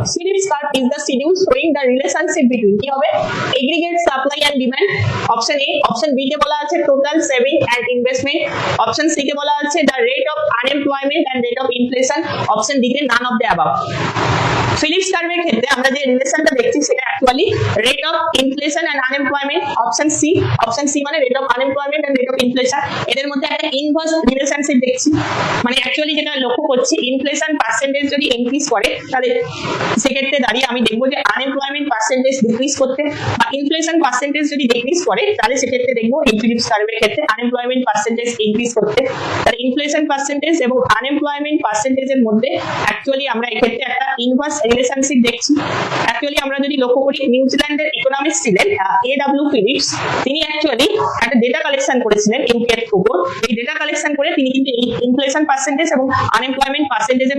Phillips curve is the schedule showing the relationship between কি হবে aggregate supply and demand option A option B তে বলা আছে total saving and investment option C তে বলা আছে the rate of unemployment and rate of inflation option D তে none of the above Phillips curve এর ক্ষেত্রে আমরা যে রিলেশনটা দেখছি সেটা actually rate of inflation and unemployment option C মানে rate of unemployment and rate of inflation এদের মধ্যে একটা ইনভার্স রিলেশনশিপ দেখছি মানে অ্যাকচুয়ালি যেটা লক্ষ্য করছি ইনফ্লেশন পার্সেন্টেজ যদি ইনক্রিজ করে তাহলে সেক্ষেত্রে দাঁড়িয়ে আমি দেখবো যে আনএমপ্লয়মেন্ট পার্সেন্টেজ ডিক্রিজ করতে বা ইনফ্লেশন পার্সেন্টেজ যদি ডিক্রিজ করে তাহলে সেক্ষেত্রে দেখবো এই ফিলিপস কার্ভের ক্ষেত্রে আনএমপ্লয়মেন্ট পার্সেন্টেজ ইনক্রিজ করতে তাহলে ইনফ্লেশন পার্সেন্টেজ এবং আনএমপ্লয়মেন্ট পার্সেন্টেজের মধ্যে অ্যাকচুয়ালি আমরা এক্ষেত্রে একটা ইনভার্স রিলেশনশিপ দেখছি অ্যাকচুয়ালি আমরা যদি লক্ষ্য করি নিউজিল্যান্ডের ইকোনমিস্ট ছিলেন A.W. ফিলিপস তিনি অ্যাকচুয়ালি একটা ডেটা কালেকশন করেছিলেন ইনকের উপর এই ডেটা কালেকশন করে তিনি কিন্তু ইনফ্লেশন পার্সেন্টেজ এবং আনএমপ্লয়মেন্ট পার্সেন্টেজের